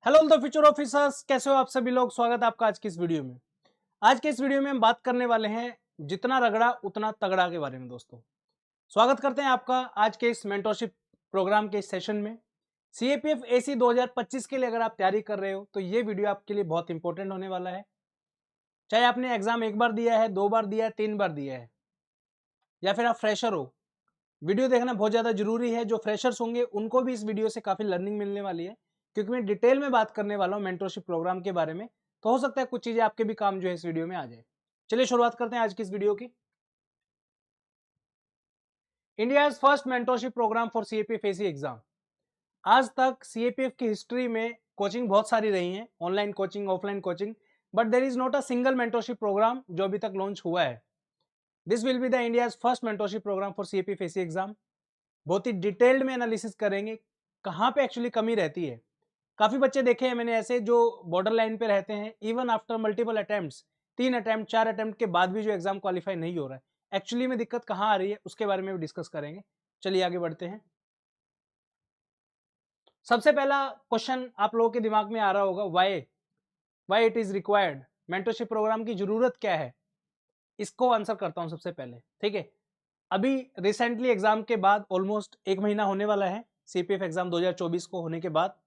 Hello the future officers, कैसे हो आप सभी लोग। स्वागत है आपका आज की इस वीडियो में। आज के इस वीडियो में हम बात करने वाले हैं जितना रगड़ा उतना तगड़ा के बारे में। दोस्तों, स्वागत करते हैं आपका आज के इस मेंटरशिप प्रोग्राम के इस सेशन में। सीएपीएफ एसी 2025 के लिए अगर आप तैयारी कर रहे हो तो ये वीडियो आपके लिए बहुत इंपॉर्टेंट होने वाला है। चाहे आपने एग्जाम एक बार दिया है, 2 बार दिया है, 3 बार दिया है, या फिर आप फ्रेशर हो, वीडियो देखना बहुत ज़्यादा जरूरी है। जो फ्रेशर्स होंगे उनको भी इस वीडियो से काफ़ी लर्निंग मिलने वाली है, क्योंकि मैं डिटेल में बात करने वाला हूँ मेंटरशिप प्रोग्राम के बारे में। तो हो सकता है कुछ चीज़ें आपके भी काम जो है इस वीडियो में आ जाए। चलिए शुरुआत करते हैं आज की इस वीडियो की। India first mentorship program for CAPF AC exam. आज तक सीएपीएफ की हिस्ट्री में कोचिंग बहुत सारी रही है, online coaching, offline coaching, but there is not a single mentorship program जो अभी तक लॉन्च हुआ है। This will be the India first mentorship program for CAPF AC exam. बहुत ही डिटेल्ड में एनालिसिस करेंगे कहाँ पे एक्चुअली कमी रहती है। काफी बच्चे देखे हैं मैंने ऐसे जो बॉर्डर लाइन पे रहते हैं, even after multiple attempts, 3 attempt 4 attempt के बाद भी जो एग्जाम क्वालिफाई नहीं हो रहा है। एक्चुअली में दिक्कत कहाँ आ रही है उसके बारे में भी डिस्कस करेंगे। चलिए आगे बढ़ते हैं। सबसे पहला क्वेश्चन आप लोगों के दिमाग में आ रहा होगा, why it is required. Mentorship program की जरूरत क्या है, इसको आंसर करता हूं सबसे पहले। ठीक है, अभी रिसेंटली एग्जाम के बाद ऑलमोस्ट 1 महीना होने वाला है, सीपीएफ एग्जाम 2024 को होने के बाद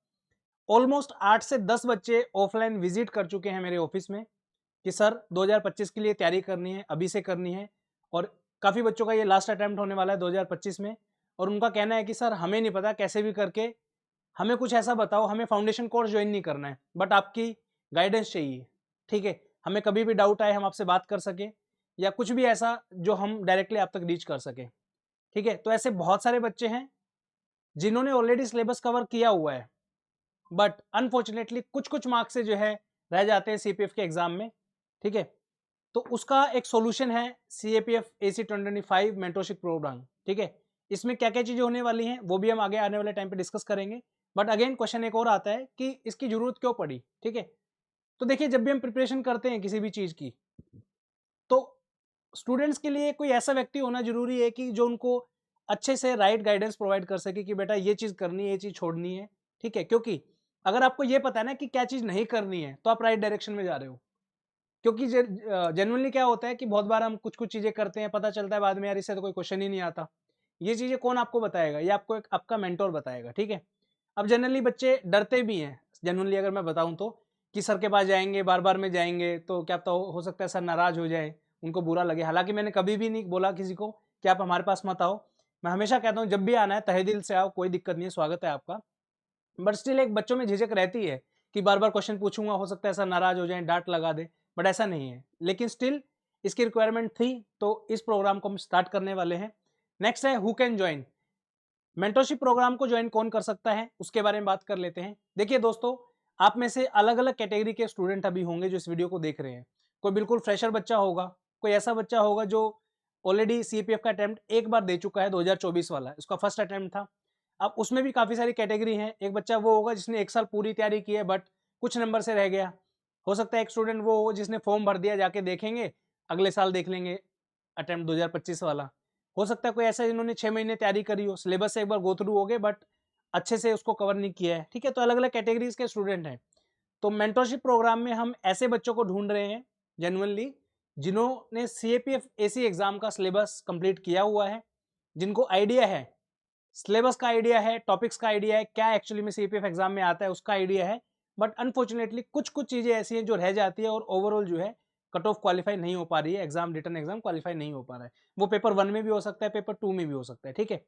ऑलमोस्ट 8 से 10 बच्चे ऑफलाइन विजिट कर चुके हैं मेरे ऑफिस में कि सर 2025 के लिए तैयारी करनी है, अभी से करनी है। और काफ़ी बच्चों का ये लास्ट अटेम्प्ट होने वाला है 2025 में, और उनका कहना है कि सर हमें नहीं पता, कैसे भी करके हमें कुछ ऐसा बताओ, हमें फाउंडेशन कोर्स ज्वाइन नहीं करना है, बट आपकी गाइडेंस चाहिए। ठीक है, हमें कभी भी डाउट आए हम आपसे बात कर सके, या कुछ भी ऐसा जो हम डायरेक्टली आप तक रीच कर सके। ठीक है, तो ऐसे बहुत सारे बच्चे हैं जिन्होंने ऑलरेडी सिलेबस कवर किया हुआ है, बट अनफॉर्चुनेटली कुछ कुछ मार्क्स से जो है रह जाते हैं सीपीएफ के एग्जाम में। ठीक है, तो उसका एक सॉल्यूशन है सीएपीएफ एसी 2025 मेंटरशिप प्रोग्राम। ठीक है, इसमें क्या क्या चीजें होने वाली हैं वो भी हम आगे आने वाले टाइम पे डिस्कस करेंगे। बट अगेन क्वेश्चन एक और आता है कि इसकी जरूरत क्यों पड़ी। ठीक है, तो देखिए, जब भी हम प्रिपरेशन करते हैं किसी भी चीज की, तो स्टूडेंट्स के लिए कोई ऐसा व्यक्ति होना जरूरी है कि जो उनको अच्छे से राइट गाइडेंस प्रोवाइड कर सके कि बेटा ये चीज करनी है, ये चीज छोड़नी है। ठीक है, क्योंकि अगर आपको ये पता है ना कि क्या चीज नहीं करनी है, तो आप राइट डायरेक्शन में जा रहे हो। क्योंकि जेनुअनली क्या होता है कि बहुत बार हम कुछ कुछ चीजें करते हैं, पता चलता है बाद में यार इससे तो कोई क्वेश्चन ही नहीं आता। ये चीजें कौन आपको बताएगा, ये आपको एक आपका मेंटोर बताएगा। ठीक है, अब जनरली बच्चे डरते भी हैं, जेनुअनली अगर मैं बताऊं तो, कि सर के पास जाएंगे, बार बार में जाएंगे तो क्या पता हो सकता है सर नाराज हो जाए, उनको बुरा लगे। हालांकि मैंने कभी भी नहीं बोला किसी को कि आप हमारे पास मत आओ। मैं हमेशा कहता हूँ जब भी आना है तहे दिल से आओ, कोई दिक्कत नहीं है, स्वागत है आपका। बट स्टिल एक बच्चों में झिझक रहती है कि बार बार क्वेश्चन पूछूंगा, हो सकता है सर नाराज हो जाए, डांट लगा दे। बट ऐसा नहीं है, लेकिन स्टिल इसकी रिक्वायरमेंट थी, तो इस प्रोग्राम को हम स्टार्ट करने वाले हैं। नेक्स्ट है who can join. Mentorship program को ज्वाइन कौन कर सकता है उसके बारे में बात कर लेते हैं। देखिए दोस्तों, आप में से अलग अलग कैटेगरी के स्टूडेंट अभी होंगे जो इस वीडियो को देख रहे हैं। कोई बिल्कुल फ्रेशर बच्चा होगा, कोई ऐसा बच्चा होगा जो ऑलरेडी सीपीएफ का अटेम्प्ट एक बार दे चुका है, 2024 वाला उसका फर्स्ट अटेम्प्ट था। अब उसमें भी काफी सारी कैटेगरी है। एक बच्चा वो होगा जिसने 1 साल पूरी तैयारी की है बट कुछ नंबर से रह गया। हो सकता है एक स्टूडेंट वो हो जिसने फॉर्म भर दिया, जाके देखेंगे, अगले साल देख लेंगे अटेम्प्ट 2025 वाला। हो सकता है कोई ऐसा जिन्होंने 6 महीने तैयारी करी हो, सिलेबस से एक बार गो थ्रू हो गए बट अच्छे से उसको कवर नहीं किया है। ठीक है, तो अलग अलग कैटेगरीज के स्टूडेंट हैं। तो मेंटरशिप प्रोग्राम में हम ऐसे बच्चों को ढूंढ रहे हैं जेनुअनली, जिन्होंने सीएपीएफ एसी एग्जाम का सिलेबस कंप्लीट किया हुआ है, जिनको आइडिया है, सिलेबस का आइडिया है, टॉपिक्स का आइडिया है, क्या एक्चुअली में सीपीएफ एग्जाम में आता है उसका आइडिया है। बट अनफॉर्चुनेटली कुछ कुछ चीजें ऐसी हैं जो रह जाती है और ओवरऑल जो है कट ऑफ क्वालिफाई नहीं हो पा रही है, एग्जाम रिटर्न एग्जाम क्वालिफाई नहीं हो पा रहा है। वो पेपर 1 में भी हो सकता है, पेपर 2 में भी हो सकता है। ठीक है,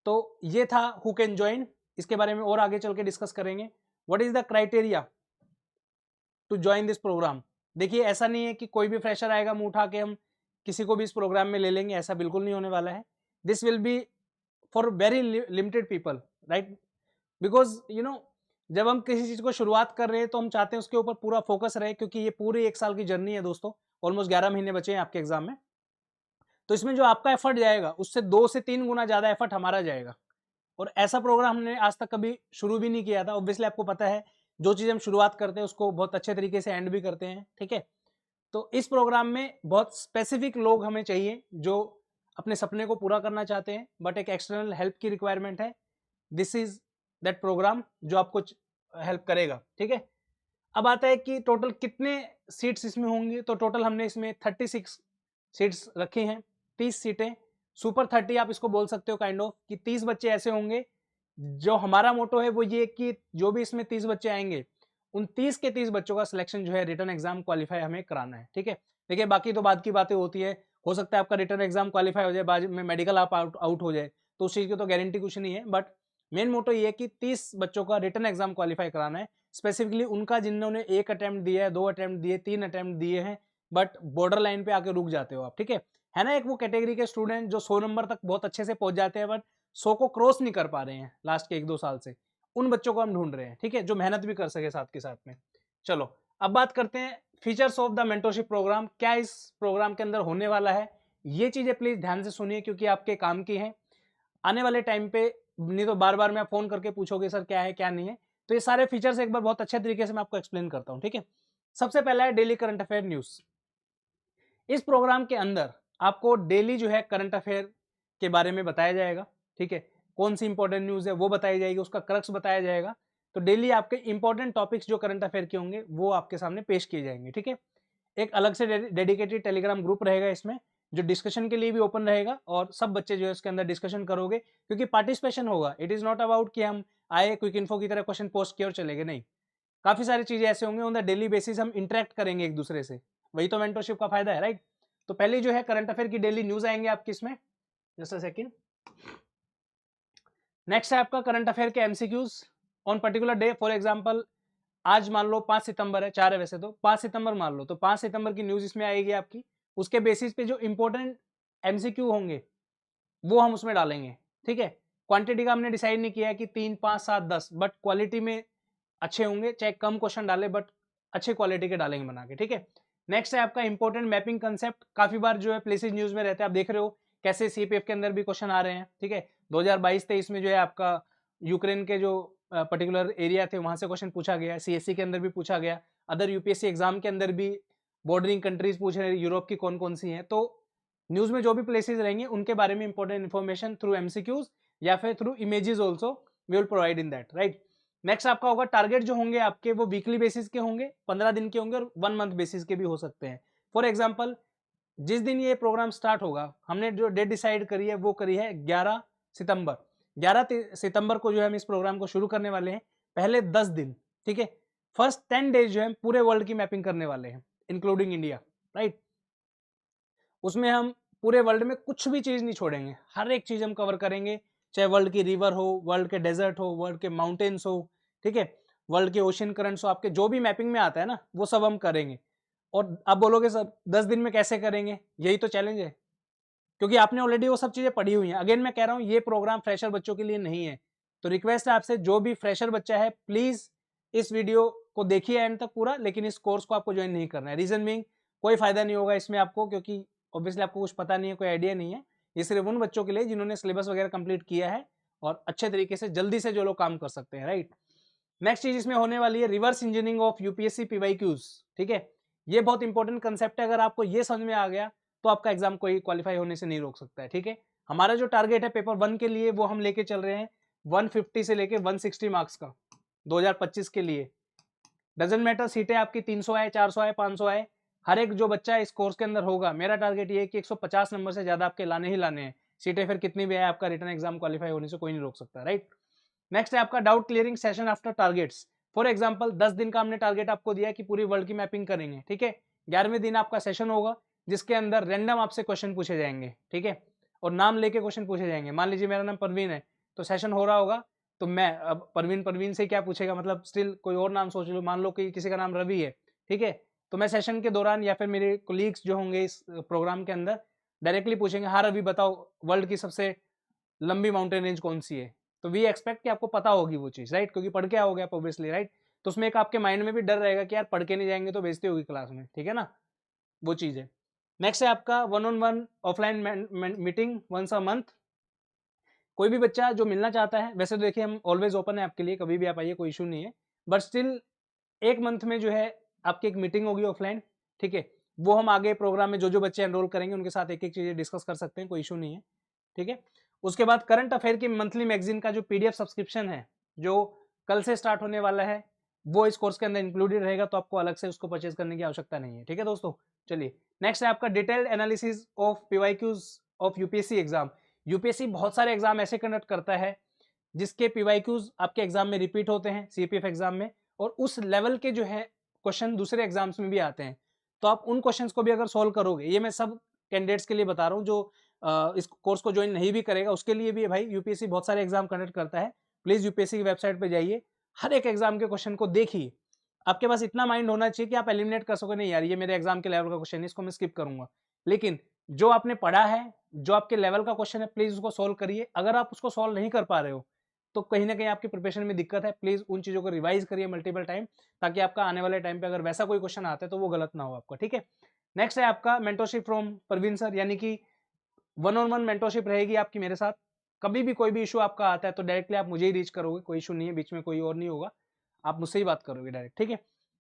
तो ये था हु कैन ज्वाइन। इसके बारे में और आगे चल के डिस्कस करेंगे। What is the criteria to join this program. देखिए, ऐसा नहीं है कि कोई भी फ्रेशर आएगा मुंह उठा के हम किसी को भी इस प्रोग्राम में ले लेंगे, ऐसा बिल्कुल नहीं होने वाला है। This will B for very limited people, right. Because जब हम किसी चीज को शुरुआत कर रहे हैं तो हम चाहते हैं उसके ऊपर पूरा फोकस रहे, क्योंकि ये पूरी 1 साल की जर्नी है दोस्तों। ऑलमोस्ट 11 महीने बचे हैं आपके एग्जाम में। तो इसमें जो आपका एफर्ट जाएगा उससे 2 से 3 गुना ज्यादा एफर्ट हमारा जाएगा। और ऐसा प्रोग्राम हमने आज तक कभी शुरू भी नहीं किया था। ऑब्वियसली आपको पता है, जो चीज हम शुरुआत करते हैं उसको बहुत अच्छे तरीके से एंड भी करते हैं। ठीक है, तो इस प्रोग्राम में बहुत स्पेसिफिक लोग हमें चाहिए जो अपने सपने को पूरा करना चाहते हैं, बट एक एक्सटर्नल हेल्प की रिक्वायरमेंट है। दिस इज दैट प्रोग्राम जो आपको हेल्प करेगा, ठीक है। अब आता है कि टोटल कितने सीट्स इसमें होंगी, तो टोटल हमने इसमें 36 सीट्स रखी हैं, 30 सीटें, सुपर 30 आप इसको बोल सकते हो काइंड ऑफ, कि 30 बच्चे ऐसे होंगे। जो हमारा मोटो है वो ये कि जो भी इसमें 30 बच्चे आएंगे, उन 30 के 30 बच्चों का सिलेक्शन जो है रिटर्न एग्जाम क्वालिफाई हमें कराना है, ठीक है। देखिए बाकी तो बात की बातें होती है, हो सकता है आपका रिटर्न एग्जाम क्वालिफाई हो जाए, बाद में मेडिकल आप आउट हो जाए, तो उस चीज की तो गारंटी कुछ नहीं है, बट मेन मोटो ये है कि 30 बच्चों का रिटर्न एग्जाम क्वालिफाई कराना है, स्पेसिफिकली उनका जिन्होंने 1 अटेम्प्ट दिया है, 2 अटेम्प्ट दिए, 3 अटेम्प्ट दिए हैं, बट बॉर्डर लाइन पे आके रुक जाते हो आप, ठीक है ना। एक वो कैटेगरी के स्टूडेंट जो 100 नंबर तक बहुत अच्छे से पहुंच जाते हैं, बट 100 को क्रॉस नहीं कर पा रहे हैं लास्ट के 1-2 साल से, उन बच्चों को हम ढूंढ रहे हैं, ठीक है, जो मेहनत भी कर सके साथ के साथ में। चलो अब बात करते हैं features of the mentorship program, क्या इस प्रोग्राम के अंदर होने वाला है, ये चीजें प्लीज ध्यान से सुनिए क्योंकि आपके काम की हैं आने वाले टाइम पे, नहीं तो बार बार मैं फोन करके पूछोगे सर क्या है क्या नहीं है। तो ये सारे फीचर्स एक बार बहुत अच्छे तरीके से मैं आपको एक्सप्लेन करता हूं, ठीक है। सबसे पहला है डेली करंट अफेयर न्यूज। इस प्रोग्राम के अंदर आपको डेली जो है करंट अफेयर के बारे में बताया जाएगा, ठीक है, कौन सी इंपॉर्टेंट न्यूज है वो बताई जाएगी, उसका क्रक्स बताया जाएगा। तो डेली आपके इंपॉर्टेंट टॉपिक्स जो करंट अफेयर के होंगे वो आपके सामने पेश किए जाएंगे, ठीक है। एक अलग से डेडिकेटेड टेलीग्राम ग्रुप रहेगा इसमें, जो डिस्कशन के लिए भी ओपन रहेगा, और सब बच्चे जो है उसके अंदर डिस्कशन करोगे, क्योंकि पार्टिसिपेशन होगा। इट इज नॉट अबाउट कि हम आए क्विक इन्फो की तरह क्वेश्चन पोस्ट किए और चले गए, नहीं, काफी सारी चीजें ऐसे होंगे, ऑन द डेली बेसिस हम इंटरेक्ट करेंगे एक दूसरे से, वही तो मेंटरशिप का फायदा है, राइट। तो पहले जो है करंट अफेयर की डेली न्यूज आएंगे आपकी इसमें, जस्ट अ सेकंड। नेक्स्ट है आपका करंट अफेयर के MCQs on particular day, for example आज मान लो 5 सितंबर है, 4 है वैसे तो, 5 सितंबर मान लो, तो 5 सितंबर की न्यूज इसमें आएगी आपकी, उसके बेसिस पे जो इंपॉर्टेंट एमसीक्यू होंगे वो हम उसमें डालेंगे, ठीक है। क्वांटिटी का हमने डिसाइड नहीं किया है कि 3, 5, 7, 10, बट क्वालिटी में अच्छे होंगे, चाहे कम क्वेश्चन डाले बट अच्छे क्वालिटी के डालेंगे बना के, ठीक है। नेक्स्ट है आपका इंपॉर्टेंट मैपिंग कंसेप्ट, काफी बार जो है प्लेसेस न्यूज में रहते हैं, आप देख रहे हो कैसे सीपीएफ के अंदर भी क्वेश्चन आ रहे हैं, ठीक है। 2022-23 में जो है आपका यूक्रेन के जो पर्टिकुलर एरिया थे वहां से क्वेश्चन पूछा गया, सीएससी के अंदर भी पूछा गया, अदर यूपीएससी एग्जाम के अंदर भी बॉर्डरिंग कंट्रीज पूछ रहे हैं, यूरोप की कौन कौन सी हैं। तो न्यूज में जो भी प्लेसेस रहेंगे उनके बारे में इंपॉर्टेंट इन्फॉर्मेशन थ्रू एमसीक्यूज या फिर through images also we will provide in that, right. Next आपका होगा टारगेट जो होंगे आपके वो वीकली बेसिस के होंगे, 15 दिन के होंगे, और 1 मंथ बेसिस के भी हो सकते हैं। फॉर एग्जाम्पल जिस दिन ये प्रोग्राम स्टार्ट होगा, हमने जो डेट डिसाइड करी है वो करी है 11 सितंबर। 11 सितंबर को जो है हम इस प्रोग्राम को शुरू करने वाले हैं। पहले 10 दिन, ठीक है, फर्स्ट 10 डेज जो है पूरे वर्ल्ड की मैपिंग करने वाले हैं इंक्लूडिंग इंडिया, राइट। उसमें हम पूरे वर्ल्ड में कुछ भी चीज नहीं छोड़ेंगे, हर एक चीज हम कवर करेंगे, चाहे वर्ल्ड की रिवर हो, वर्ल्ड के डेजर्ट हो, वर्ल्ड के माउंटेन्स हो, ठीक है, वर्ल्ड के ओशन करंट्स हो, आपके जो भी मैपिंग में आता है ना वो सब हम करेंगे। और आप बोलोगे सर 10 दिन में कैसे करेंगे, यही तो चैलेंज है, क्योंकि आपने ऑलरेडी वो सब चीजें पढ़ी हुई हैं। अगेन मैं कह रहा हूँ ये प्रोग्राम फ्रेशर बच्चों के लिए नहीं है, तो रिक्वेस्ट है आपसे, जो भी फ्रेशर बच्चा है प्लीज इस वीडियो को देखिए एंड तक पूरा, लेकिन इस कोर्स को आपको ज्वाइन नहीं करना है। रीजन बीइंग कोई फायदा नहीं होगा इसमें आपको, क्योंकि ऑब्वियसली आपको कुछ पता नहीं है, कोई आइडिया नहीं है। ये सिर्फ उन बच्चों के लिए जिन्होंने सिलेबस वगैरह कंप्लीट किया है और अच्छे तरीके से जल्दी से जो लोग काम कर सकते हैं, राइट। नेक्स्ट चीज इसमें होने वाली है reverse engineering of UPSC PYQs, ठीक है। ये बहुत इंपॉर्टेंट कंसेप्ट है, अगर आपको ये समझ में आ गया तो आपका एग्जाम कोई क्वालिफाई होने से नहीं रोक सकता है, ठीक है। हमारा जो टारगेट है पेपर 1 के लिए वो हम लेके चल रहे हैं 150 से लेके 160 मार्क्स का 2025 के लिए। डजेंट मैटर सीटें आपकी 300 आए, 400 आए, 500 आए, हर एक जो बच्चा इस कोर्स के अंदर होगा, मेरा टारगेट ये है कि 150 नंबर से ज्यादा आपके लाने ही लाने हैं। सीटें फिर कितनी भी आए, आपका रिटर्न एग्जाम क्वालिफाई होने से कोई नहीं रोक सकता, राइट। नेक्स्ट है आपका doubt clearing session after targets. For example 10 दिन का हमने टारगेट आपको दिया कि पूरी वर्ल्ड की मैपिंग करेंगे, ठीक है। 11वें दिन आपका सेशन होगा जिसके अंदर रैंडम आपसे क्वेश्चन पूछे जाएंगे, ठीक है, और नाम लेके क्वेश्चन पूछे जाएंगे। मान लीजिए मेरा नाम परवीन है, तो सेशन हो रहा होगा, तो मैं अब परवीन से क्या पूछेगा, मतलब स्टिल कोई और नाम सोच लो, मान लो कि किसी का नाम रवि है, ठीक है, तो मैं सेशन के दौरान या फिर मेरे कोलीग्स जो होंगे इस प्रोग्राम के अंदर डायरेक्टली पूछेंगे, हाँ रवि बताओ वर्ल्ड की सबसे लंबी माउंटेन रेंज कौन सी है। तो वी एक्सपेक्ट कि आपको पता होगी वो चीज, राइट, क्योंकि पढ़ के आओगे आप ऑब्वियसली, राइट। तो उसमें एक आपके माइंड में भी डर रहेगा कि यार पढ़ के नहीं जाएंगे तो बेइज्जती होगी क्लास में, ठीक है ना, वो चीज है। नेक्स्ट है आपका 1-on-1 offline meeting once a month. कोई भी बच्चा जो मिलना चाहता है, वैसे तो देखिए हम ऑलवेज ओपन है आपके लिए, कभी भी आप आइए, कोई इशू नहीं है, बट स्टिल एक मंथ में जो है आपकी एक मीटिंग होगी ऑफलाइन, ठीक है। वो हम आगे प्रोग्राम में जो जो बच्चे एनरोल करेंगे उनके साथ एक एक चीजें डिस्कस कर सकते हैं, कोई इशू नहीं है, ठीक है। उसके बाद करंट अफेयर की मंथली मैगजीन का जो पीडीएफ सब्सक्रिप्शन है, जो कल से स्टार्ट होने वाला है, वो इस कोर्स के अंदर इंक्लूडेड रहेगा, तो आपको अलग से उसको परचेज करने की आवश्यकता नहीं है। ठीक है दोस्तों, चलिए नेक्स्ट है आपका detailed analysis of PYQs of UPSC exam. UPSC बहुत सारे एग्जाम ऐसे कंडक्ट करता है जिसके पीवाईक्यूज आपके एग्जाम में रिपीट होते हैं, सीपीएफ एग्जाम में, और उस लेवल के जो है क्वेश्चन दूसरे एग्जाम्स में भी आते हैं। तो आप उन क्वेश्चंस को भी अगर सॉल्व करोगे, ये मैं सब कैंडिडेट्स के लिए बता रहा हूँ जो इस कोर्स को ज्वाइन नहीं भी करेगा उसके लिए भी है भाई। यूपीएससी बहुत सारे एग्जाम कंडक्ट करता है, प्लीज यूपीएससी की वेबसाइट पे जाइए, हर एक एग्जाम के क्वेश्चन को देखिए। आपके पास इतना माइंड होना चाहिए कि आप एलिमिनेट कर सको, नहीं यार ये मेरे एग्जाम के लेवल का क्वेश्चन है, इसको मैं स्किप करूंगा। लेकिन जो आपने पढ़ा है, जो आपके लेवल का क्वेश्चन है, प्लीज उसको सोल्व करिए। अगर आप उसको सोल्व नहीं कर पा रहे हो तो कहीं ना कहीं आपकी प्रिपरेशन में दिक्कत है, प्लीज उन चीजों को रिवाइज करिए मल्टीपल टाइम, ताकि आपका आने वाले टाइम पे अगर वैसा कोई क्वेश्चन आता है तो वो गलत ना हो आपका। ठीक है, नेक्स्ट है आपका मेंटरशिप फ्रॉम परवीन सर, यानी कि 1-on-1 मेंटरशिप रहेगी आपकी मेरे साथ। कभी भी कोई भी इशू आपका आता है तो डायरेक्टली आप मुझे ही रीच करोगे, कोई इशू नहीं है, बीच में कोई और नहीं होगा, आप मुझसे ही बात करोगे डायरेक्ट। ठीक है,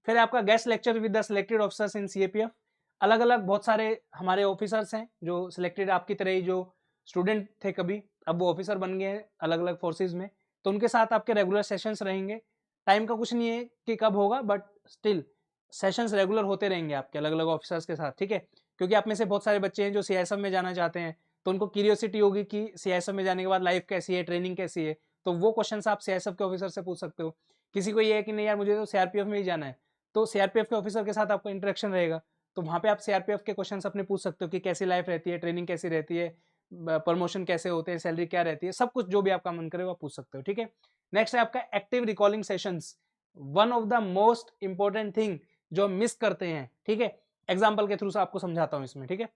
फिर आपका guest lecture with the selected officers in CAPF. अलग अलग बहुत सारे हमारे ऑफिसर्स हैं जो सिलेक्टेड आपकी तरह ही, जो स्टूडेंट थे कभी, अब वो ऑफिसर बन गए हैं अलग अलग फोर्सेज में, तो उनके साथ आपके रेगुलर सेशंस रहेंगे। टाइम का कुछ नहीं है कि कब होगा, बट स्टिल सेशंस रेगुलर होते रहेंगे आपके अलग अलग ऑफिसर्स के साथ। ठीक है, क्योंकि आप में से बहुत सारे बच्चे हैं जो सीआईएसएफ में जाना चाहते हैं, तो उनको क्यूरियोसिटी होगी कि सीआईएसएफ में जाने के बाद लाइफ कैसी है, ट्रेनिंग कैसी है, तो वो क्वेश्चंस आप सीआईएसएफ के ऑफिसर से पूछ सकते हो। किसी को ये है कि नहीं यार मुझे तो सीआरपीएफ में ही जाना है, तो सीआरपीएफ के ऑफिसर के साथ आपका इंटरेक्शन रहेगा, तो वहाँ पे आप सीआरपीएफ के क्वेश्चंस अपने पूछ सकते हो कि कैसी लाइफ रहती है, ट्रेनिंग कैसी रहती है, प्रमोशन कैसे होते हैं, सैलरी क्या रहती है, सब कुछ जो भी आपका मन करे वो आप पूछ सकते हो। ठीक है, नेक्स्ट है आपका active recalling sessions, one of the most important thing जो हम मिस करते हैं। ठीक है, एग्जाम्पल के थ्रू से आपको समझाता हूं इसमें। ठीक है,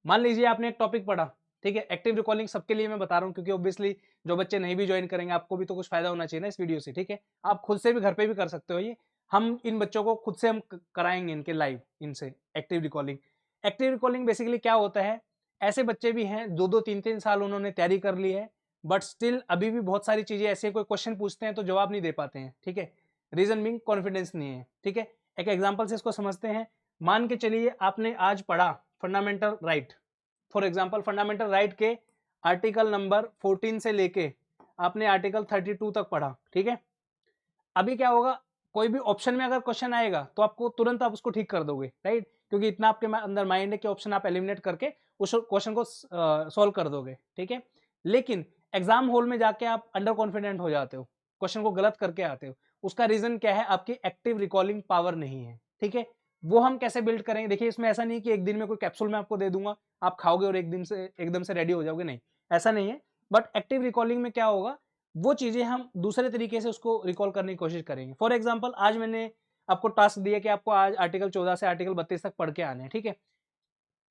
मान लीजिए आपने एक टॉपिक पढ़ा, ठीक है, एक्टिव रिकॉलिंग सबके लिए मैं बता रहा हूं क्योंकि ऑब्वियसली जो बच्चे नहीं भी ज्वाइन करेंगे आपको भी तो कुछ फायदा होना चाहिए ना इस वीडियो से। ठीक है, आप खुद से भी घर पे भी कर सकते हो, ये हम इन बच्चों को खुद से हम कराएंगे इनके लाइव, इनसे active recalling. Active recalling basically क्या होता है, ऐसे बच्चे भी हैं 2-2 3-3 साल उन्होंने तैयारी कर ली है, बट स्टिल अभी भी बहुत सारी चीजें ऐसे, कोई क्वेश्चन पूछते हैं तो जवाब नहीं दे पाते हैं। ठीक है, रीजन बीइंग कॉन्फिडेंस नहीं है। ठीक है, एक एग्जाम्पल से इसको समझते हैं। मान के चलिए आपने आज पढ़ा fundamental right, for example fundamental right के आर्टिकल नंबर 14 से लेके आपने आर्टिकल 32 तक पढ़ा। ठीक है, अभी क्या होगा, कोई भी ऑप्शन में अगर क्वेश्चन आएगा तो आपको तुरंत आप उसको ठीक कर दोगे, राइट, क्योंकि इतना आपके अंदर माइंड है कि ऑप्शन आप एलिमिनेट करके उस क्वेश्चन को सॉल्व कर दोगे। ठीक है, लेकिन एग्जाम हॉल में जाके आप अंडर कॉन्फिडेंट हो जाते हो, क्वेश्चन को गलत करके आते हो। उसका रीजन क्या है, आपकी एक्टिव रिकॉलिंग पावर नहीं है। ठीक है, वो हम कैसे बिल्ड करेंगे, देखिए इसमें ऐसा नहीं कि एक दिन में कोई कैप्सूल में आपको दे दूंगा आप खाओगे और एक दिन से एकदम से रेडी हो जाओगे, नहीं, ऐसा नहीं है। बट एक्टिव रिकॉलिंग में क्या होगा, वो चीजें हम दूसरे तरीके से उसको रिकॉल करने की कोशिश करेंगे। फॉर एग्जाम्पल आज मैंने आपको टास्क दिया कि आपको आज आर्टिकल 14 से आर्टिकल 32 तक पढ़ के आने हैं। ठीक है,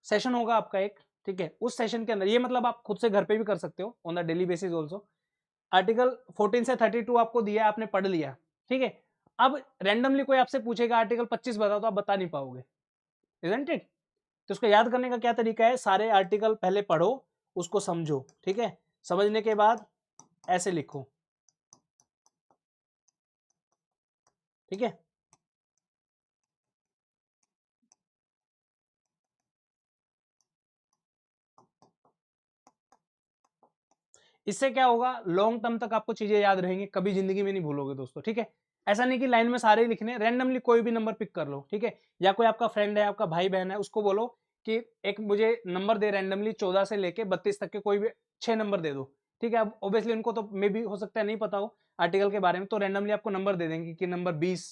सेशन होगा आपका एक, ठीक है, उस सेशन के अंदर ये मतलब आप खुद से घर पे भी कर सकते हो on the daily basis also. Article 14 से 32 आपको दिया, आपने पढ़ लिया। ठीक है, अब रैंडमली कोई आपसे पूछेगा आर्टिकल 25 बताओ, तो आप बता नहीं पाओगे, इजंट इट? तो उसको याद करने का क्या तरीका है, सारे आर्टिकल पहले पढ़ो, उसको समझो। ठीक है, समझने के बाद ऐसे लिखो। ठीक है, इससे क्या होगा, लॉन्ग टर्म तक आपको चीजें याद रहेंगी, कभी जिंदगी में नहीं भूलोगे दोस्तों। ठीक है, ऐसा नहीं कि लाइन में सारे ही लिखने, रैंडमली कोई भी नंबर पिक कर लो। ठीक है, या कोई आपका फ्रेंड है, आपका भाई बहन है, उसको बोलो कि एक मुझे नंबर दे रैंडमली 14 से लेके 32 तक के कोई भी 6 नंबर दे दो। ठीक है, अब ऑब्वियसली उनको तो मे भी हो सकता है नहीं पता हो आर्टिकल के बारे में, तो रैंडमली आपको नंबर दे देंगे कि number 20,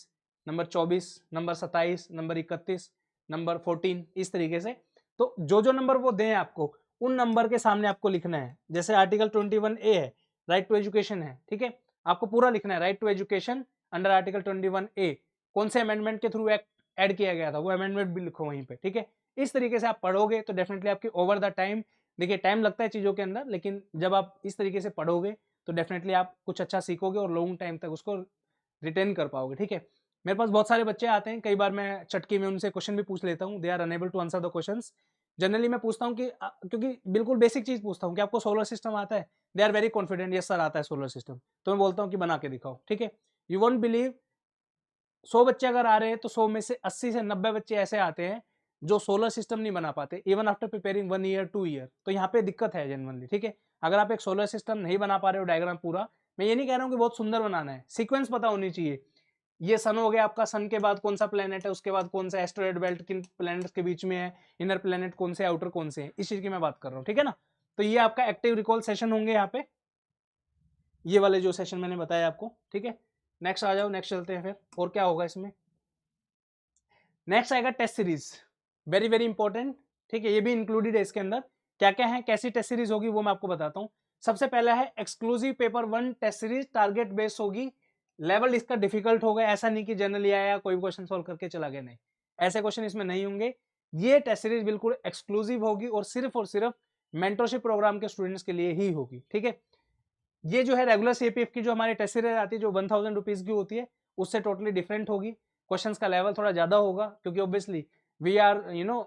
number 24, number 27, number 31, number 14, इस तरीके से। तो जो जो नंबर वो दें आपको, उन नंबर के सामने आपको लिखना है। जैसे आर्टिकल 21A है, राइट टू एजुकेशन है। ठीक है, आपको पूरा लिखना है right to education under article 21A, कौन से अमेंडमेंट के थ्रू एक्ट ऐड किया गया था, वो अमेंडमेंट भी लिखो वहीं पे। ठीक है, इस तरीके से आप पढ़ोगे तो डेफिनेटली आपकी ओवर द टाइम, देखिए टाइम लगता है चीजों के अंदर, लेकिन जब आप इस तरीके से पढ़ोगे तो डेफिनेटली आप कुछ अच्छा सीखोगे और लॉन्ग टाइम तक उसको रिटेन कर पाओगे। ठीक है, मेरे पास बहुत सारे बच्चे आते हैं, कई बार मैं चटकी में उनसे क्वेश्चन भी पूछ लेता हूँ, they are unable to answer the questions. Generally मैं पूछता हूँ कि क्योंकि बिल्कुल बेसिक चीज पूछता हूँ कि आपको सोलर सिस्टम आता है, they are very confident, yes sir आता है सोलर सिस्टम, तो मैं बोलता हूँ कि बना के दिखाओ। ठीक है, यू वोंट बिलीव, 100 बच्चे अगर आ रहे हैं तो 100 में से 80 से 90 बच्चे ऐसे आते हैं जो सोलर सिस्टम नहीं बना पाते, even after preparing 1 year 2 year, तो यहाँ पे दिक्कत है जेन्युइनली। ठीक है, अगर आप एक सोलर सिस्टम नहीं बना पा रहे हो डायग्राम पूरा, मैं ये नहीं कह रहा हूँ कि बहुत सुंदर बनाना है, सीक्वेंस पता होनी चाहिए। ये सन हो गया आपका, सन के बाद कौन सा प्लेनेट है, उसके बाद कौन सा एस्टेरॉयड बेल्ट किन प्लेनेट्स के बीच में है, इनर प्लेनेट कौन से, आउटर कौन से है, इस चीज की मैं बात कर रहा हूँ, ठीक है ना। तो ये आपका एक्टिव रिकॉल सेशन होंगे यहाँ पे, ये वाले जो सेशन मैंने बताया आपको, ठीक है। नेक्स्ट आ जाओ, नेक्स्ट चलते हैं फिर, और क्या होगा इसमें। नेक्स्ट आएगा test series, very very important, ठीक है, ये भी इंक्लूडेड है इसके अंदर। क्या क्या है, कैसी टेस्ट सीरीज होगी वो मैं आपको बताता हूँ। सबसे पहला है exclusive paper 1 test series, target based होगी, लेवल इसका डिफिकल्ट होगा, ऐसा नहीं कि जनरली आया कोई क्वेश्चन सॉल्व करके चला गया, नहीं, ऐसे क्वेश्चन इसमें नहीं होंगे। ये टेस्ट सीरीज बिल्कुल एक्सक्लूसिव होगी और सिर्फ मेंटरशिप प्रोग्राम के स्टूडेंट्स के लिए ही होगी, ठीक है। ये जो है रेगुलर सीपीएफ की जो हमारी टेस्ट सीरीज आती है जो 1000 रुपीज की होती है, उससे टोटली डिफरेंट होगी। क्वेश्चंस का लेवल थोड़ा ज्यादा होगा, क्योंकि ऑब्वियसली वी आर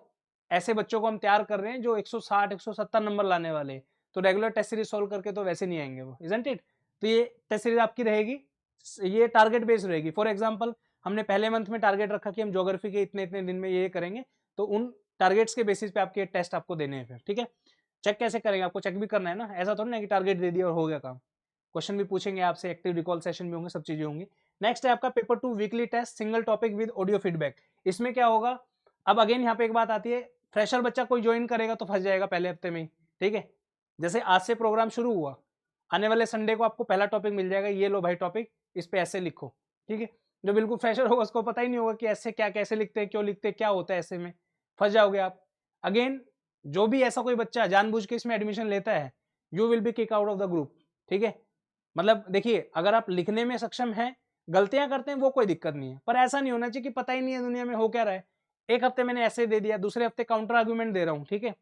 ऐसे बच्चों को हम तैयार कर रहे हैं जो 160 170 नंबर लाने वाले, तो रेगुलर टेस्ट सीरीज सोल्व करके तो वैसे नहीं आएंगे वो, इजंट इट। तो ये टेस्ट सीरीज आपकी रहेगी, ये टारगेट बेस्ड रहेगी। फॉर एग्जाम्पल हमने पहले मंथ में टारगेट रखा कि हम ज्योग्राफी के इतने इतने दिन में ये करेंगे, तो उन टारगेट्स के बेसिस पे आपके टेस्ट आपको देने हैं फिर, ठीक है। चेक कैसे करेंगे, आपको चेक भी करना है ना, ऐसा थोड़ा ना कि टारगेट दे दिया और हो गया काम। क्वेश्चन भी पूछेंगे आपसे, एक्टिव रिकॉल सेशन भी होंगे, सब चीजें होंगी। नेक्स्ट है आपका paper 2 weekly test, single topic with audio feedback. इसमें क्या होगा, अब अगेन यहाँ पे एक बात आती है, फ्रेशर बच्चा कोई ज्वाइन करेगा तो फंस जाएगा पहले हफ्ते में ही, ठीक है। जैसे आज से प्रोग्राम शुरू हुआ, आने वाले संडे को आपको पहला टॉपिक मिल जाएगा, ये लो भाई टॉपिक, इस पे ऐसे लिखो, ठीक है। जो बिल्कुल फ्रेशर होगा उसको पता ही नहीं होगा कि ऐसे क्या, कैसे लिखते हैं, क्यों लिखते हैं, क्या होता है, ऐसे में फंस जाओगे आप। अगेन जो भी ऐसा कोई बच्चा जानबूझ के इसमें एडमिशन लेता है, you will be kick out of the group, ठीक है। मतलब देखिए, अगर आप लिखने में सक्षम हैं, गलतियां करते हैं वो कोई दिक्कत नहीं है, पर ऐसा नहीं होना चाहिए कि पता ही नहीं है दुनिया में हो क्या रहा है। एक हफ्ते मैंने ऐसे दे दिया, दूसरे हफ्ते काउंटर आर्गुमेंट दे रहा हूँ, ठीक है।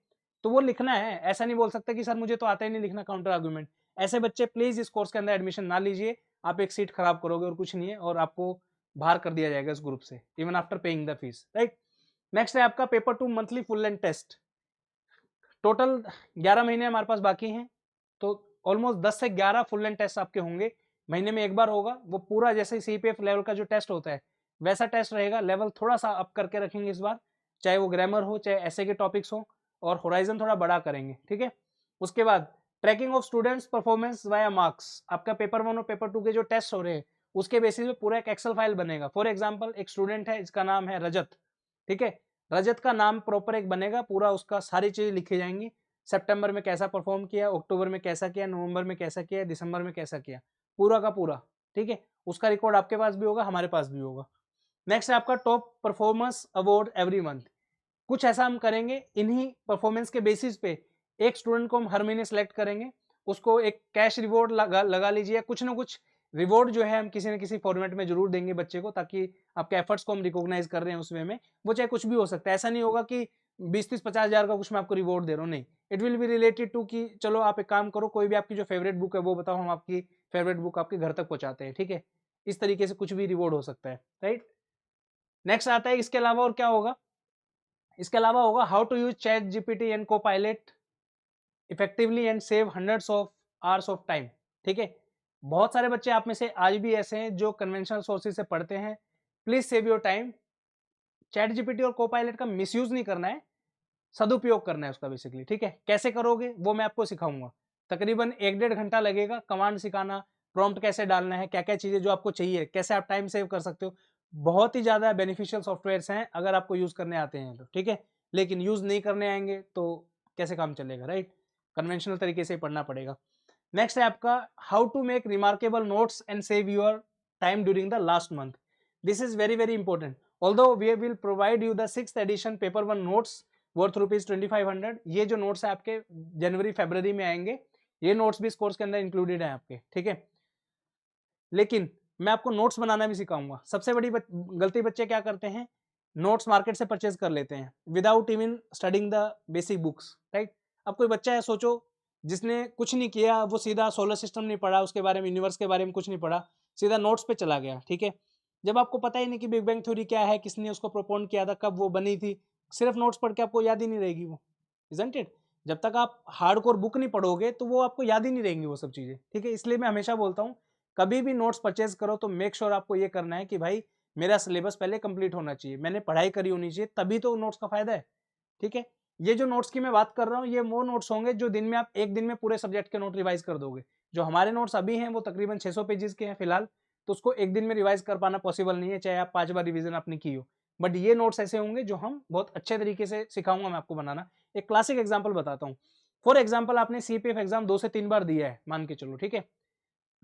तो वो लिखना है, ऐसा नहीं बोल सकता कि सर मुझे तो आता ही नहीं लिखना काउंटर आर्गुमेंट। ऐसे बच्चे प्लीज इस कोर्स के अंदर एडमिशन ना लीजिए, आप एक सीट खराब करोगे और कुछ नहीं है, और आपको बाहर कर दिया जाएगा इस ग्रुप से, even after paying the fees, right. Next है आपका paper 2 monthly full length test. Total 11 महीने हमारे पास बाकी हैं, तो ऑलमोस्ट 10 से 11 फुल लेंथ टेस्ट आपके होंगे, महीने में एक बार होगा। वो पूरा जैसे सीपीएफ लेवल का जो टेस्ट होता है वैसा टेस्ट रहेगा, लेवल थोड़ा सा अप करके रखेंगे इस बार, चाहे वो ग्रामर हो चाहे ऐसे के टॉपिक्स हो, और होराइजन थोड़ा बड़ा करेंगे, ठीक है। उसके बाद tracking of students performance via marks, आपका पेपर 1 और पेपर 2 के जो टेस्ट हो रहे हैं उसके बेसिस पे पूरा एक एक्सेल फाइल बनेगा। फॉर एग्जाम्पल एक स्टूडेंट है, इसका नाम है रजत, ठीक है। रजत का नाम प्रॉपर एक बनेगा, पूरा उसका सारी चीजें लिखी जाएंगी, सितंबर में कैसा परफॉर्म किया, अक्टूबर में कैसा किया, नवंबर में कैसा किया, दिसंबर में कैसा किया, पूरा का पूरा, ठीक है। उसका रिकॉर्ड आपके पास भी होगा, हमारे पास भी होगा। नेक्स्ट है आपका top performance award every month. कुछ ऐसा हम करेंगे, इन्हीं परफॉर्मेंस के बेसिस पे एक स्टूडेंट को हम हर महीने सेलेक्ट करेंगे, उसको एक कैश रिवॉर्ड लगा लीजिए, कुछ ना कुछ रिवॉर्ड जो है हम किसी न किसी फॉर्मेट में जरूर देंगे बच्चे को, ताकि आपके एफर्ट्स को हम रिकॉग्नाइज कर रहे हैं उस वे में। वो चाहे कुछ भी हो सकता है, ऐसा नहीं होगा कि 20-30-50 हजार का कुछ मैं आपको रिवॉर्ड दे रहा हूँ, नहीं। It will be related to कि चलो आप एक काम करो, कोई भी आपकी जो फेवरेट बुक है वो बताओ, हम आपकी फेवरेट बुक आपके घर तक पहुंचाते हैं, ठीक है। इस तरीके से कुछ भी रिवॉर्ड हो सकता है, राइट। नेक्स्ट आता है इसके अलावा और क्या होगा, इसके अलावा होगा how to use ChatGPT and Copilot effectively and save hundreds of hours of time, ठीक है। बहुत सारे बच्चे आप में से आज भी ऐसे हैं जो कन्वेंशनल सोर्सेज से पढ़ते हैं, please save your time. Chat GPT और कोपायलट का मिसयूज नहीं करना है, सदुपयोग करना है उसका बेसिकली, ठीक है। कैसे करोगे वो मैं आपको सिखाऊंगा, तकरीबन 1-1.5 घंटा लगेगा, कमांड सिखाना, प्रॉम्प्ट कैसे डालना है, क्या क्या चीजें जो आपको चाहिए, कैसे आप टाइम सेव कर सकते हो। बहुत ही ज्यादा बेनिफिशियल सॉफ्टवेयर हैं अगर आपको यूज करने आते हैं तो, ठीक है। लेकिन यूज नहीं करने आएंगे तो कैसे काम चलेगा, राइट। कन्वेंशनल तरीके से पढ़ना पड़ेगा। नेक्स्ट है आपका how to make remarkable notes and save your time during the last month. This is very very important. Although we will provide you the 6th edition paper 1 notes worth ₹2500। ये जो notes है आपके जनवरी फरवरी में आएंगे, ये notes भी इस course के अंदर इंक्लूडेड है आपके, ठीक है। लेकिन मैं आपको नोट्स बनाना भी सिखाऊंगा। सबसे बड़ी गलती बच्चे क्या करते हैं, नोट्स मार्केट से परचेज कर लेते हैं without even studying the basic books, right. अब कोई बच्चा है, सोचो जिसने कुछ नहीं किया, वो सीधा सोलर सिस्टम नहीं पढ़ा, उसके बारे में, यूनिवर्स के बारे में कुछ नहीं पढ़ा, सीधा नोट्स पे चला गया, ठीक है। जब आपको पता ही नहीं कि बिग बैंग थ्योरी क्या है, किसने उसको प्रोपोन किया था, कब वो बनी थी, सिर्फ नोट्स पढ़ के आपको याद ही नहीं रहेगी वो, इजंट इट। जब तक आप हार्डकोर बुक नहीं पढ़ोगे तो वो आपको याद ही नहीं रहेंगी वो सब चीजें, ठीक है। इसलिए मैं हमेशा बोलता हूँ कभी भी नोट्स परचेज करो तो मेक श्योर आपको ये करना है कि भाई मेरा सिलेबस पहले कंप्लीट होना चाहिए, मैंने पढ़ाई करी होनी चाहिए, तभी तो नोट्स का फायदा है, ठीक है। ये जो नोट्स की मैं बात कर रहा हूँ, ये वो नोट्स होंगे जो दिन में आप एक दिन में पूरे सब्जेक्ट के नोट रिवाइज कर दोगे, जो हमारे नोट्स अभी हैं वो तकरीबन 600 पेजेस के हैं फिलहाल, तो उसको एक दिन में रिवाइज कर पाना पॉसिबल नहीं है, चाहे आप 5 बार रिवीजन आपने की हो। बट ये नोट्स ऐसे होंगे जो हम बहुत अच्छे तरीके से सिखाऊंगा मैं आपको बनाना। एक क्लासिक एग्जाम्पल बताता हूँ। फॉर एग्जाम्पल आपने CPF एग्जाम 2 से 3 बार दिया है मान के चलो, ठीक है।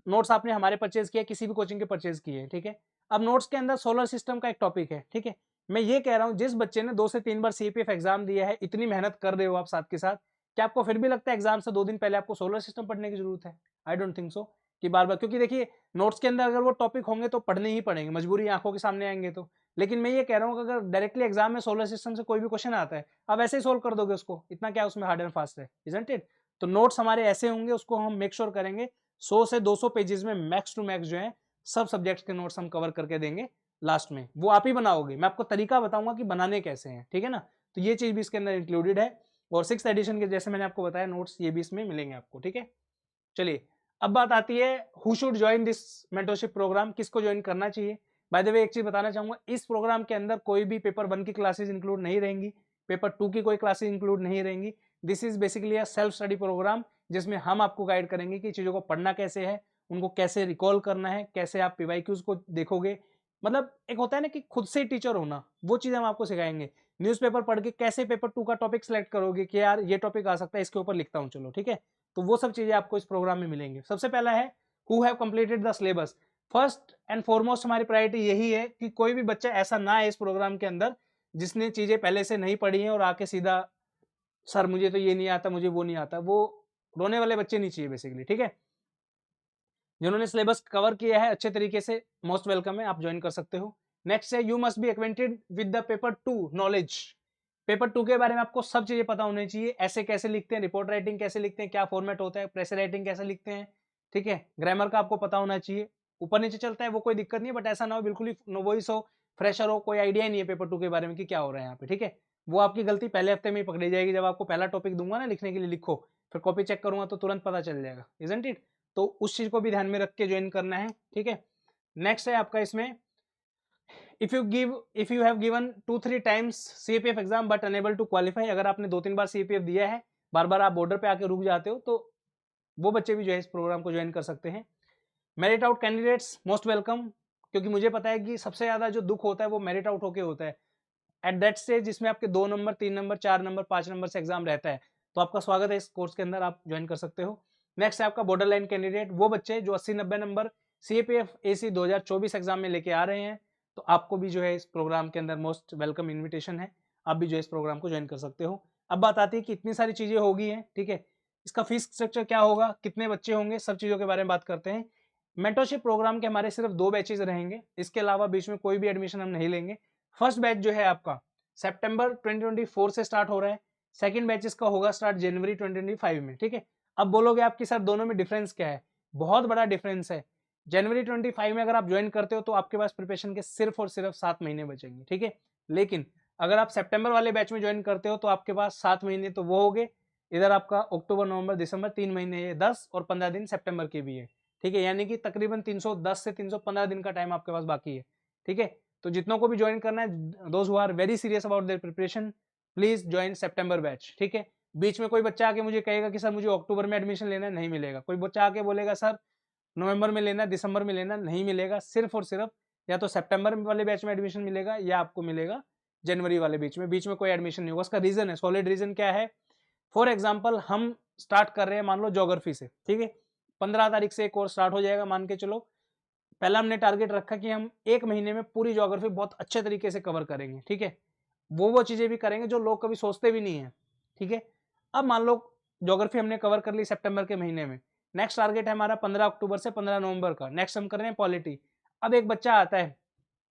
नोट्स आपने हमारे परचेज किए, किसी भी कोचिंग के परचेज किए, ठीक है। अब नोट्स के अंदर सोलर सिस्टम का एक टॉपिक है, ठीक है। मैं ये कह रहा हूँ जिस बच्चे ने 2 से 3 बार CPF एग्जाम दिया है, इतनी मेहनत कर रहे हो आप साथ के साथ, क्या आपको फिर भी लगता है एग्जाम से 2 दिन पहले आपको सोलर सिस्टम पढ़ने की जरूरत है? आई डोंट थिंक सो कि बार बार, क्योंकि देखिए नोट्स के अंदर अगर वो टॉपिक होंगे तो पढ़ने ही पड़ेंगे, मजबूरी आंखों के सामने आएंगे तो। लेकिन मैं ये कह रहा हूँ कि अगर डायरेक्टली एग्जाम में सोलर सिस्टम से कोई भी क्वेश्चन आता है, आप ऐसे ही सोल्व कर दोगे उसको, इतना क्या उसमें हार्ड एंड फास्ट है, इजंट इट? तो नोट्स हमारे ऐसे होंगे, उसको हम मेक श्योर करेंगे 100 से 200 पेजेस में मैक्स टू मैक्स जो है सब सब्जेक्ट्स के नोट्स हम कवर करके देंगे लास्ट में। वो आप ही बनाओगे, मैं आपको तरीका बताऊंगा कि बनाने कैसे हैं, ठीक है ना। तो ये चीज भी इसके अंदर इंक्लूडेड है, और 6th एडिशन के जैसे मैंने आपको बताया नोट्स ये भी इसमें मिलेंगे आपको, ठीक है। चलिए अब बात आती है who should join this mentorship program, किसको ज्वाइन करना चाहिए। बाय द वे एक चीज बताना चाहूंगा, इस प्रोग्राम के अंदर कोई भी पेपर 1 की क्लासेस इंक्लूड नहीं रहेंगी, पेपर 2 की कोई क्लासेस इंक्लूड नहीं रहेंगी। This is basically a self study program, जिसमें हम आपको गाइड करेंगे कि चीजों को पढ़ना कैसे है, उनको कैसे रिकॉल करना है, कैसे आप पीवाईक्यूज को देखोगे। मतलब एक होता है ना कि खुद से टीचर होना, वो चीज हम आपको सिखाएंगे। न्यूज़पेपर पढ़ के कैसे पेपर 2 का टॉपिक सेलेक्ट करोगे कि यार ये टॉपिक आ सकता है, इसके ऊपर लिखता हूँ चलो, ठीक है। तो वो सब चीजें आपको इस प्रोग्राम में मिलेंगे। सबसे पहला है who have completed the syllabus. First and foremost हमारी प्रायोरिटी यही है कि कोई भी बच्चा ऐसा ना है इस प्रोग्राम के अंदर जिसने चीजें पहले से नहीं पढ़ी हैं और आके सीधा सर मुझे तो ये नहीं आता, मुझे वो नहीं आता, वो रोने वाले बच्चे नहीं चाहिए बेसिकली, ठीक है। जिन्होंने सिलेबस कवर किया है अच्छे तरीके से, मोस्ट वेलकम है, आप ज्वाइन कर सकते हो। नेक्स्ट है you must be acquainted with the paper 2 knowledge. Paper 2 के बारे में आपको सब चीजें पता होनी चाहिए, ऐसे कैसे लिखते हैं, रिपोर्ट राइटिंग कैसे लिखते हैं, क्या फॉर्मेट होता है, प्रेस राइटिंग कैसे लिखते हैं, ठीक है। ग्रामर का आपको पता होना चाहिए, ऊपर नीचे चलता है वो कोई दिक्कत नहीं है, बट ऐसा ना हो बिल्कुल ही नोवाइस हो, फ्रेशर हो, कोई आइडिया नहीं है पेपर 2 के बारे में कि क्या हो रहा है यहाँ पे, ठीक है। वो आपकी गलती पहले हफ्ते में ही पकड़ी जाएगी, जब आपको पहला टॉपिक दूंगा ना लिखने के लिए, लिखो, फिर कॉपी चेक करूंगा तो तुरंत पता चल जाएगा, इजंट इट। तो उस चीज को भी ध्यान में रख के ज्वाइन करना है, ठीक है। नेक्स्ट है आपका इसमें if you have given 2-3 times CPF exam but unable to qualify, अगर आपने 2-3 बार CPF दिया है, बार बार आप बॉर्डर पे आके रुक जाते हो, तो वो बच्चे भी जो है इस प्रोग्राम को ज्वाइन कर सकते हैं। Merit out candidates most welcome, क्योंकि मुझे पता है कि सबसे ज्यादा जो दुख होता है वो मेरिट आउट होके होता है एट दैट स्टेज, जिसमें आपके 2 नंबर 3 नंबर 4 नंबर 5 नंबर से एग्जाम रहता है। तो आपका स्वागत है इस कोर्स के अंदर, आप ज्वाइन कर सकते हो। नेक्स्ट है आपका बॉर्डर लाइन कैंडिडेट, वो बच्चे जो 80-90 नंबर CPF AC 2024 एग्जाम में लेके आ रहे हैं, तो आपको भी जो है इस प्रोग्राम के अंदर मोस्ट वेलकम इन्विटेशन है, आप भी जो है इस प्रोग्राम को ज्वाइन कर सकते हो। अब बात आती है कि इतनी सारी चीजें होगी हैं, ठीक है, इसका फीस स्ट्रक्चर क्या होगा, कितने बच्चे होंगे, सब चीजों के बारे में बात करते हैं। मेंटरशिप प्रोग्राम के हमारे सिर्फ 2 बैचेज रहेंगे, इसके अलावा बीच में कोई भी एडमिशन हम नहीं लेंगे। फर्स्ट बैच जो है आपका सितंबर 2024 से स्टार्ट हो रहा है, सेकंड बैच इसका होगा स्टार्ट जनवरी 2025 में, ठीक है। अब बोलोगे आपकी सर दोनों में डिफरेंस क्या है, बहुत बड़ा डिफरेंस है। जनवरी 25 में अगर आप ज्वाइन करते हो तो आपके पास प्रिपरेशन के सिर्फ और सिर्फ 7 महीने बचेंगे, ठीक है। लेकिन अगर आप सितंबर वाले बैच में ज्वाइन करते हो तो आपके पास 7 महीने तो वो हो गए, इधर आपका अक्टूबर नवंबर दिसंबर 3 महीने है, 10 और 15 दिन सितंबर के भी है, ठीक है। यानी कि तकरीबन 310 से 315 दिन का टाइम आपके पास बाकी है, ठीक है। तो जितनों को भी ज्वाइन करना है, those who are very serious about their preparation, please join September batch, ठीक है। बीच में कोई बच्चा आके मुझे कहेगा कि सर मुझे अक्टूबर में एडमिशन लेना है, नहीं मिलेगा। कोई बच्चा आके बोलेगा सर नवंबर में लेना, दिसंबर में लेना, नहीं मिलेगा। सिर्फ और सिर्फ या तो सितंबर वाले बैच में एडमिशन मिलेगा या आपको मिलेगा जनवरी वाले बीच में कोई एडमिशन नहीं होगा। उसका रीजन है, सॉलिड रीजन क्या है। फॉर एग्जाम्पल हम स्टार्ट कर रहे हैं मान लो ज्योग्राफी से, ठीक है, 15 तारीख से एक कोर्स स्टार्ट हो जाएगा मान के चलो। पहला हमने टारगेट रखा कि हम 1 महीने में पूरी ज्योग्राफी बहुत अच्छे तरीके से कवर करेंगे, ठीक है। वो चीजें भी करेंगे जो लोग कभी सोचते भी नहीं है, ठीक है। अब मान लो ज्योग्राफी हमने कवर कर ली सितंबर के महीने में, नेक्स्ट टारगेट है हमारा 15 अक्टूबर से 15 नवंबर का, नेक्स्ट हम कर रहे हैं पॉलिटी। अब एक बच्चा आता है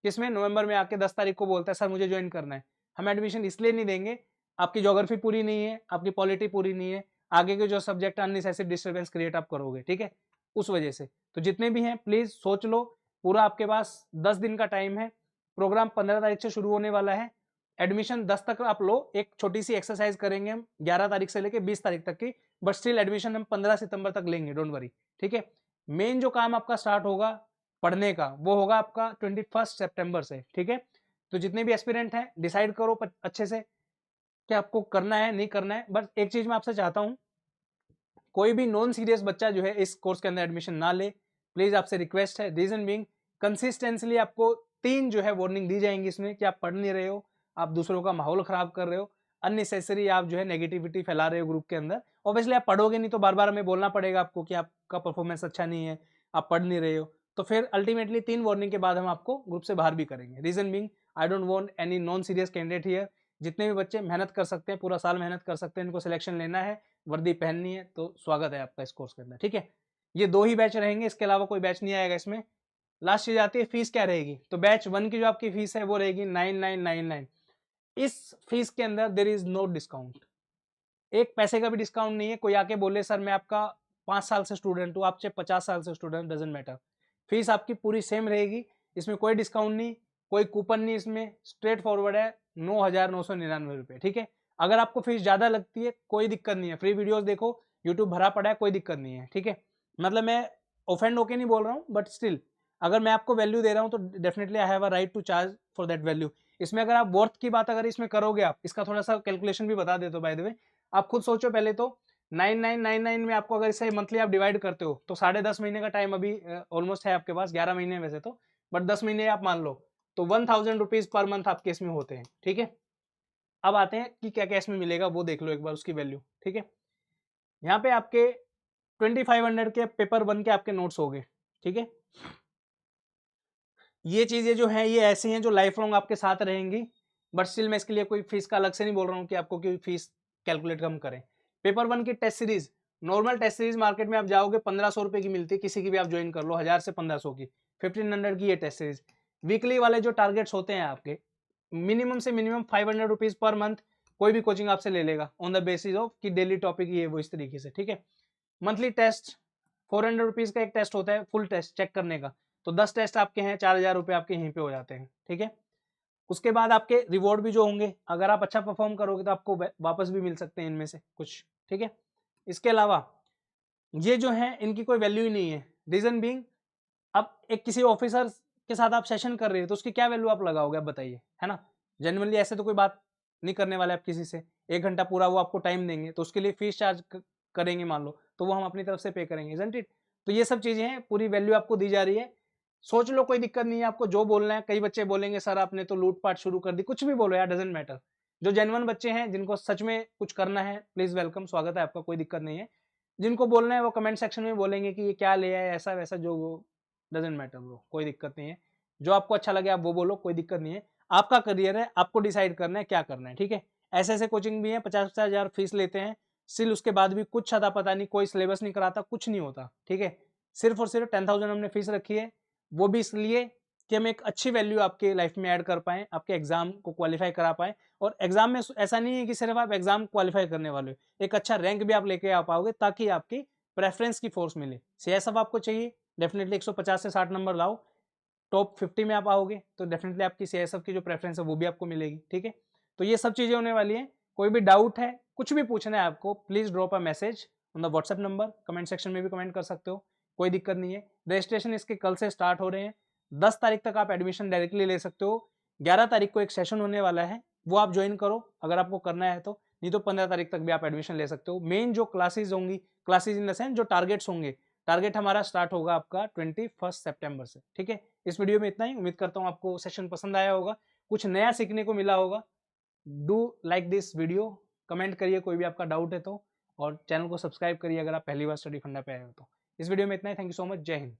जिसमें नवंबर में आके 10 तारीख को बोलता है सर मुझे ज्वाइन करना है, हम एडमिशन इसलिए नहीं देंगे, आपकी ज्योग्राफी पूरी नहीं है, आपकी पॉलिटी पूरी नहीं है, आगे के जो सब्जेक्ट अननेसेसरी डिस्टर्बेंस क्रिएट आप करोगे, ठीक है, उस वजह से। तो जितने भी हैं प्लीज सोच लो, पूरा आपके पास 10 दिन का टाइम है, प्रोग्राम 15 तारीख से शुरू होने वाला है, एडमिशन 10 तक आप लो। एक छोटी सी एक्सरसाइज करेंगे हम 11 तारीख से लेके 20 तारीख तक की, बट स्टिल एडमिशन हम 15 सितंबर तक लेंगे, डोंट वरी, ठीक है। मेन जो काम आपका स्टार्ट होगा पढ़ने का वो होगा आपका 21 सितंबर से, ठीक है। तो जितने भी एस्पिरेंट हैं डिसाइड करो अच्छे से कि आपको करना है नहीं करना है। बस एक चीज मैं आपसे चाहता हूं कोई भी नॉन सीरियस बच्चा जो है इस कोर्स के अंदर एडमिशन ना ले, प्लीज आपसे रिक्वेस्ट है। रीजन बीइंग कंसिस्टेंटली आपको 3 जो है वार्निंग दी जाएंगी इसमें कि आप पढ़ नहीं रहे हो, आप दूसरों का माहौल खराब कर रहे हो, अननेसेसरी आप जो है नेगेटिविटी फैला रहे हो ग्रुप के अंदर। ऑब्वियसली आप पढ़ोगे नहीं तो बार बार हमें बोलना पड़ेगा आपको कि आपका परफॉर्मेंस अच्छा नहीं है, आप पढ़ नहीं रहे हो, तो फिर अल्टीमेटली 3 वार्निंग के बाद हम आपको ग्रुप से बाहर भी करेंगे। Reason being I don't want any non serious candidate here. जितने भी बच्चे मेहनत कर सकते हैं, पूरा साल मेहनत कर सकते हैं, इनको सिलेक्शन लेना है, वर्दी पहननी है, तो स्वागत है आपका इस कोर्स के अंदर, ठीक है। ये 2 ही बैच रहेंगे, इसके अलावा कोई बैच नहीं आएगा इसमें। लास्ट चीज आती है फीस क्या रहेगी। तो बैच 1 की जो आपकी फीस है वो रहेगी 9999। इस फीस के अंदर देयर इज नो डिस्काउंट, एक पैसे का भी डिस्काउंट नहीं है। कोई आके बोले सर मैं आपका 5 साल से स्टूडेंट हूँ, आपसे 50 साल से स्टूडेंट, डजंट मैटर, फीस आपकी पूरी सेम रहेगी। इसमें कोई डिस्काउंट नहीं, कोई कूपन नहीं, इसमें स्ट्रेट फॉरवर्ड है 9,999 रुपए, ठीक है। अगर आपको फीस ज्यादा लगती है कोई दिक्कत नहीं है, फ्री वीडियोस देखो, यूट्यूब भरा पड़ा है, कोई दिक्कत नहीं है, ठीक है। मतलब मैं ऑफेंड होके नहीं बोल रहा हूँ, बट स्टिल अगर मैं आपको वैल्यू दे रहा हूँ तो definitely I have a right to charge for that value. इसमें अगर आप वर्थ की बात अगर इसमें करोगे, आप इसका थोड़ा सा कैलकुलेशन भी बता देते हो बाय द वे, आप खुद सोचो पहले तो 9999 में आपको अगर इसे मंथली आप डिवाइड करते हो तो 10.5 महीने का टाइम अभी ऑलमोस्ट है आपके पास, 11 महीने वैसे तो, बट 10 महीने आप मान लो, तो 1000 रुपीज पर मंथ आपके इसमें होते हैं, ठीक है। अब आते हैं कि क्या क्या इसमें मिलेगा, वो देख लो एक बार उसकी वैल्यू, ठीक है। यहाँ पे आपके 2500 के पेपर 1 के आपके नोट्स हो गए, ठीक है। ये चीजें जो है ये ऐसी हैं जो लाइफ लॉन्ग आपके साथ रहेंगी, बट स्टिल मैं इसके लिए कोई फीस का अलग से नहीं बोल रहा हूँ कि आपको कोई फीस कैलकुलेट कम करें। पेपर 1 की test series, normal test series market में आप जाओगे 1500 रुपए की मिलती है, किसी की भी आप ज्वाइन कर लो, 1000 से 1500 की, 1500 की ये टेस्ट सीरीज। वीकली वाले जो टारगेट्स होते हैं आपके, मिनिमम से मिनिमम 500 रुपीज पर मंथ कोई भी कोचिंग आपसे ले लेगा ऑन द बेसिस ऑफ कि डेली टॉपिक ये वो इस तरीके से, ठीक है। मंथली टेस्ट 400 रुपीज का एक टेस्ट होता है फुल टेस्ट चेक करने का, तो 10 टेस्ट आपके हैं, 4000 रुपए आपके यहीं पे हो जाते हैं, ठीक है। उसके बाद आपके रिवॉर्ड भी जो होंगे, अगर आप अच्छा परफॉर्म करोगे तो आपको वापस भी मिल सकते हैं इनमें से कुछ, ठीक है। इसके अलावा ये जो है इनकी कोई वैल्यू ही नहीं है। रीजन बीइंग अब एक किसी ऑफिसर के साथ आप सेशन कर रहे हो तो उसकी क्या वैल्यू आप लगाओगे, आप बताइए, है ना। जेन्युइनली ऐसे तो कोई बात नहीं करने वाले आप किसी से, 1 घंटा पूरा वो आपको टाइम देंगे तो उसके लिए फीस चार्ज करेंगे मान लो, तो वो हम अपनी तरफ से पे करेंगे, इजंट इट। तो ये सब चीजें हैं, पूरी वैल्यू आपको दी जा रही है, सोच लो, कोई दिक्कत नहीं है आपको जो बोलना है। कई बच्चे बोलेंगे सर आपने तो लूटपाट शुरू कर दी, कुछ भी बोलो यार, डजंट मैटर। जो जेन्युइन बच्चे हैं जिनको सच में कुछ करना है, प्लीज वेलकम, स्वागत है आपका, कोई दिक्कत नहीं है। जिनको बोलना है वो कमेंट सेक्शन में बोलेंगे कि ये क्या ले आए, ऐसा वैसा, जो वो डजंट मैटर ब्रो, कोई दिक्कत नहीं है। जो आपको अच्छा लगे आप वो बोलो, कोई दिक्कत नहीं है। आपका करियर है, आपको डिसाइड करना है क्या करना है, ठीक है। ऐसे ऐसे कोचिंग भी है 50-50 हजार फीस लेते हैं, स्टिल उसके बाद भी कुछ अता पता नहीं, कोई सिलेबस नहीं कराता, कुछ नहीं होता, ठीक है। सिर्फ और सिर्फ 10,000 हमने फीस रखी है, वो भी इसलिए कि हम एक अच्छी वैल्यू आपके लाइफ में ऐड कर पाएं, आपके एग्जाम को क्वालिफाई करा पाएं। और एग्जाम में ऐसा नहीं है कि सिर्फ आप एग्जाम क्वालिफाई करने वाले हो, एक अच्छा रैंक भी आप लेके आ पाओगे ताकि आपकी प्रेफरेंस की फोर्स मिले। सीएसएफ आपको चाहिए, डेफिनेटली 150 से 60 नंबर लाओ, टॉप 50 में आप आओगे तो डेफिनेटली आपकी सीएसएफ की जो प्रेफरेंस है वो भी आपको मिलेगी, ठीक है। तो ये सब चीजें होने वाली हैं। कोई भी डाउट है, कुछ भी पूछना है आपको, please drop a message on the WhatsApp number, comment section में भी कमेंट कर सकते हो, कोई दिक्कत नहीं है। रजिस्ट्रेशन इसके कल से स्टार्ट हो रहे हैं, 10 तारीख तक आप एडमिशन डायरेक्टली ले सकते हो। 11 तारीख को एक सेशन होने वाला है, वो आप ज्वाइन करो अगर आपको करना है तो, नहीं तो 15 तारीख तक भी आप एडमिशन ले सकते हो। मेन जो क्लासेज होंगी, क्लासेज इन द सेंस जो टारगेट्स होंगे, टारगेट हमारा स्टार्ट होगा आपका 21 सितंबर से, ठीक है। इस वीडियो में इतना ही, उम्मीद करता हूँ आपको सेशन पसंद आया होगा, कुछ नया सीखने को मिला होगा। Do like this video, comment करिए कोई भी आपका डाउट है तो, और चैनल को सब्सक्राइब करिए अगर आप पहली बार स्टडी फंडा पे आए हो तो। इस वीडियो में इतना ही, थैंक यू सो मच, जय हिंद।